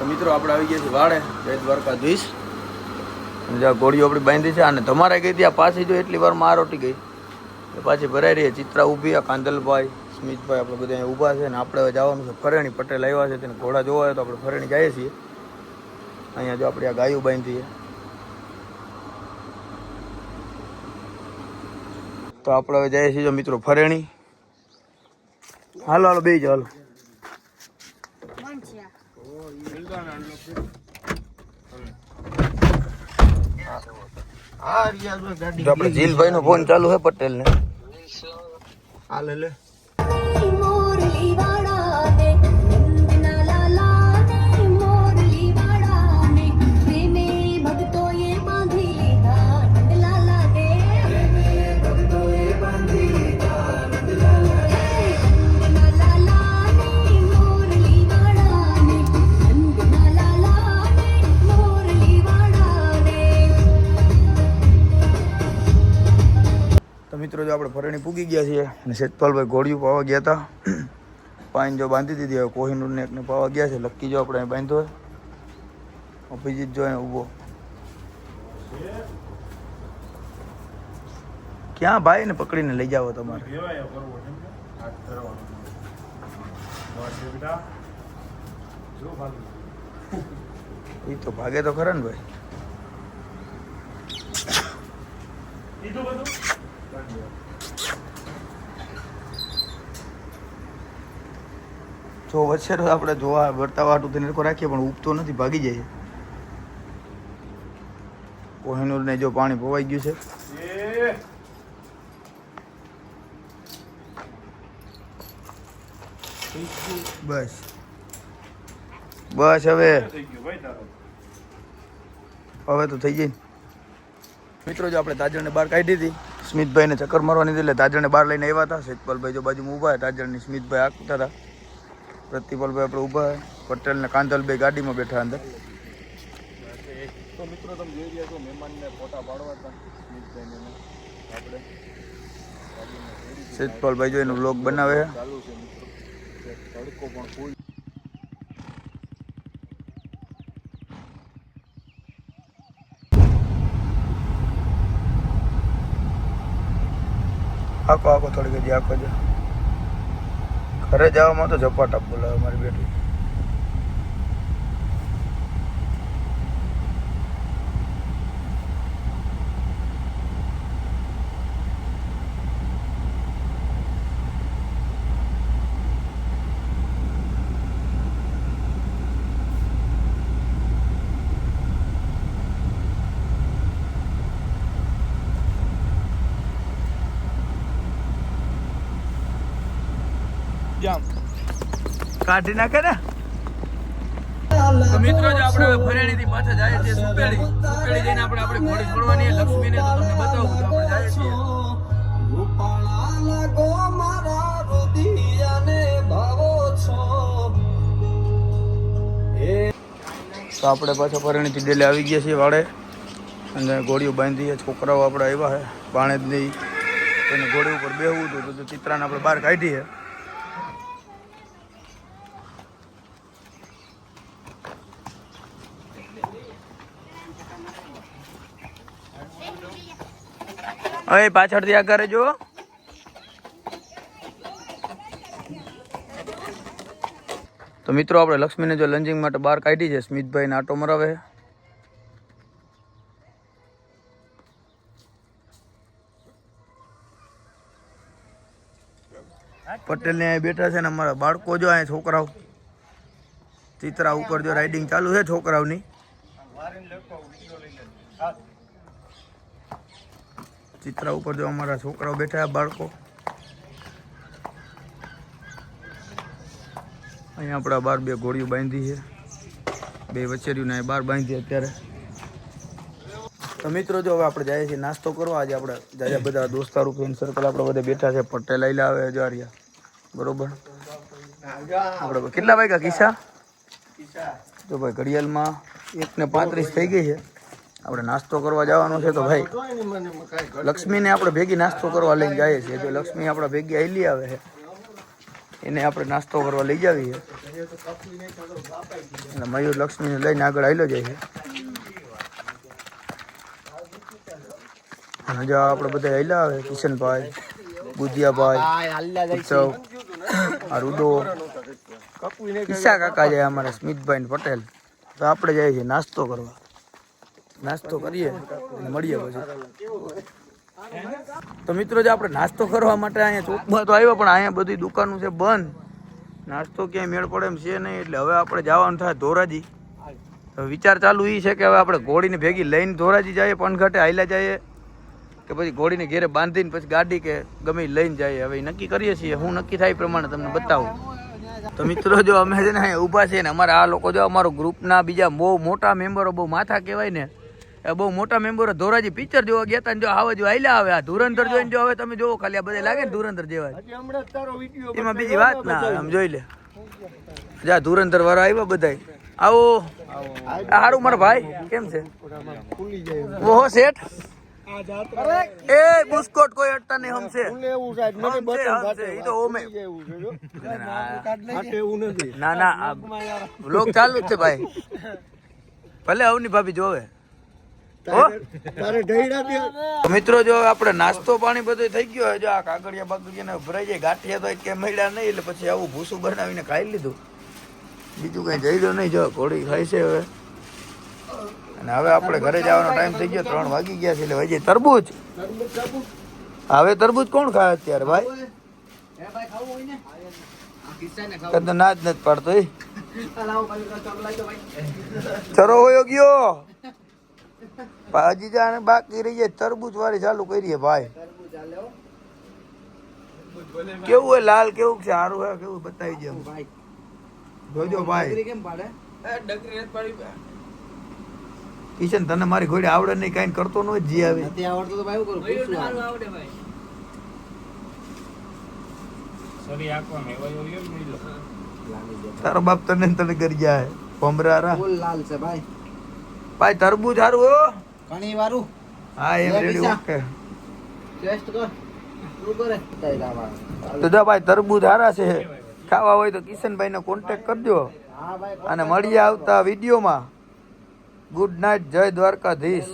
તો મિત્રો આપણે આવી ગયા છીએ વાડે જય દ્વારકાધીશ. જ્યાં ગોળીઓ આપણી બાંધી છે અને તમારે ગઈ ત્યાં પાછી જો એટલી વારમાં આ રોટી ગઈ પાછી ભરાઈ રહી. ચિત્રા ઊભી, કાંદલભાઈ, સ્મિતભાઈ આપણે બધા અહીંયા ઊભા છે. અને આપણે હવે જવાનું છે ફરેણી. પટેલ આવ્યા છે તેને ઘોડા જોવા હોય તો આપણે ફરેણી જઈએ છીએ. અહીંયા જો આપણે આ ગાયું બાંધી છે તો આપણે હવે જઈએ છીએ જો મિત્રો ફરેણી. હાલો હાલો બે જાઓ આપણે જીલભાઈ નો ફોન ચાલુ છે પટેલ ને. હાલે લે મિત્રો. જો આપણે ફરેણી પૂગી ગયા છીએ અને સેજપાલભાઈ ઘોડિયું પાવા ગયા હતા. પાણી જો બાંધી દીધી. હવે કોહિનૂરને એકને પાવા ગયા છે. લક્કી જો આપણે બાંધ્યો હોય. અભિજીત જો અહીંયા ઊભો. ક્યાં ભાઈ ને પકડીને લઈ જાવ તમારે? એ તો ભાગે તો ખરા ને ભાઈ. જો વચ્ચે તો આપણે જોવા વર્તાવા હાટું તેને રાખીએ પણ ઉગતો નથી, ભાગી જાય. કોહિનૂર ને જો પાણી પવાઈ ગયું છે. બસ બસ હવે તો થઈ જાય. મિત્રો જો આપણે તાજરને બહાર કાઢી હતી. સ્મિતભાઈને ચક્કર મારવાની હતી એટલે તાજરને બહાર લઈને આવ્યા હતા. સેજપાલભાઈ જો બાજુમાં ઊભા. તાજરની સ્મિતભાઈ આંકતા હતા. પ્રતિપાલભાઈ આપણે ઊભા. પટેલ ને કાંદલભાઈ ગાડીમાં બેઠા અંદર. તો મિત્રો તમે જોઈ રહ્યા છો મહેમાનને ફોટા પાડવા હતા સ્મિતભાઈને આપણે. સેજપાલભાઈ જો એનો વ્લોગ બનાવે ચાલુ છે મિત્રો. તડકો પણ ફૂલ. આખો થોડી ગઈ આખો જ ઘરે જવામાં તો ઝપાટા બોલાવે મારી બેટી. કાઢી નાખે ને. તો મિત્રો જ આપણે ફરેણી થી પાછા જાય છે સુપેડી. સુપેડી જઈને આપણે ઘોડી છોડવાની લક્ષ્મીને તો તમને બતાવું તો આપણે જાય છીએ. તો આપણે પાછા ફરેણી થી ડેલે આવી ગયા છીએ વાડે અને ઘોડીઓ બાંધી. છોકરાઓ આપણે આવ્યા છે પાણે જ નહીં એને ઘોડી ઉપર બેહવું હતું તો ચિત્રાને આપણે બહાર કાઢી છે. હવે પાછળથી આ કરે જો. તો મિત્રો આપણે લક્ષ્મીને જો લંજિંગ માટે બહાર કાઢી છે. સ્મિતભાઈને આટો મરાવે. પટેલ ને અહીં બેઠા છે ને અમારા બાળકો જો અહીંયા છોકરાઓ. ચિત્રા ઉપર જો રાઇડિંગ ચાલુ છે છોકરાઓની. ચિત્રા ઉપર જો અમારા છોકરાઓ બેઠા બાળકો. અહીંયા આપણા બાર બે ઘોડીઓ બાંધી છે. બે વચેરીઓને અહીં બહાર બાંધી અત્યારે. તો મિત્રો જો હવે આપણે જઈએ છીએ નાસ્તો કરવા. આજે આપણે જાજા બધા દોસ્તારો ફ્રેન્ડ સર્કલ આપણે બધા બેઠા છે. પટેલ આઈલા આવે હજારિયા બરોબર. આપણે કેટલા વાગ્યા કિસ્સા તો ભાઈ ઘડિયાળમાં 1:35 થઈ ગઈ છે. આપણે નાસ્તો કરવા જવાનો છે તો ભાઈ લક્ષ્મીને આપણે ભેગી નાસ્તો કરવા લઈને જઈએ છીએ. જો લક્ષ્મી આપણા ભેગી આઈલી આવે છે એને આપણે નાસ્તો કરવા લઈ જાવી છે અને મયુર લક્ષ્મીને લઈને આગળ આવેલો જાય છે અને જો આપણે બધા આવેલા આવે કિશનભાઈ, ગુજિયાભાઈ, ઉત્સવ, આ રૂડો, ઈશા કાકા જાય અમારા સ્મિતભાઈ પટેલ. તો આપણે જઈએ છીએ નાસ્તો કરવા. નાસ્તો કરીએ અને મળીએ પછી. તો મિત્રો જે આપણે નાસ્તો કરવા માટે અહીંયા ચોકમાં તો આવ્યા પણ અહીંયા બધી દુકાનો છે બંધ. નાસ્તો ક્યાંય મેળ પડે એમ છે નહીં. એટલે હવે આપણે જવાનું થાય ધોરાજી. હવે વિચાર ચાલુ એ છે કે હવે આપણે ઘોડીને ભેગી લઈને ધોરાજી જઈએ, પનઘાટે હાલ્યા જઈએ કે પછી ઘોડીને ઘેરે બાંધીને પછી ગાડી કે ગમે લઈને જઈએ. હવે નક્કી કરીએ છીએ. હું નક્કી થાય પ્રમાણે તમને બતાવું. તો મિત્રો જો અમે છે ને અહીંયા ઊભા છીએ ને અમારા આ લોકો જો અમારો ગ્રુપના બીજા બહુ મોટા મેમ્બરો, બહુ માથા કહેવાય ને, એ બહુ મોટા મેમ્બરો ધોરાજી પિક્ચર જોવા ગયા હતા ને જો આવા જો આયલા આવે. આ ધુરંધર જોઈને જો હવે તમે જોવો ખાલી આ બધા લાગે ને ધુરંધર જેવા, એમાં બીજી વાત ના આવે. આમ જોઈ લે જા ધુરંધર વાળા આવ્યા બધા. આવો સારું મારા ભાઈ, કેમ છે? ઓહો શેઠ એ બુસ્કોટ કોઈ અટતા નહીં. હમશે ઈ તો ઓમે ના ના લોક ચાલુ જ છે ભાઈ. ભલે અવની ભાભી જોવે. મિત્રો જો આપણે નાસ્તો પાણી બધું થઈ ગયો. જો આ કાગળિયા બાગળિયા ભરાઈ જાય, ગાંઠિયા તો કે મળ્યા નહીં એટલે પછી આવું ભૂસું બનાવીને ખાઈ લીધું. બીજું કઈ જઈ રહ્યો નહીં. જો ઘોડી ખાઈ છે હવે. અને હવે આપણે ઘરે જવાનો ટાઈમ થઈ ગયો, 3 વાગી ગયા છે. એટલે ભાઈ તરબૂચ, હવે તરબૂચ કોણ ખાય અત્યારે ભાઈ? તો ના જ નથી પાડતો. ચરો હોયો ગયો હજી જાણે બાકી રહી જાય. તરબૂચ વાળી ચાલુ કરીએ ભાઈ. કેવું હોય લાલ, કેવું છે? સારું હે? કેવું બતાવી દે જોજો ભાઈ. કિશન તને મારી ઘોડી આવડે નહીં, કઈ કરતો ન જી આવે. તારો બાપ તને તને કરી જાય ભમરા લાલ છે ભાઈ. ભાઈ તરબૂચ સારું હો ઘણી વારું. હા એમ રેડી ઓકે ટેસ્ટ કર શું કરે તો જા ભાઈ. તરબૂચ સારા છે, ખાવા હોય તો કિશનભાઈ નો કોન્ટેક્ટ કરજો. અને મળીએ આવતા વિડીયોમાં. ગુડ નાઇટ, જય દ્વારકાધીશ.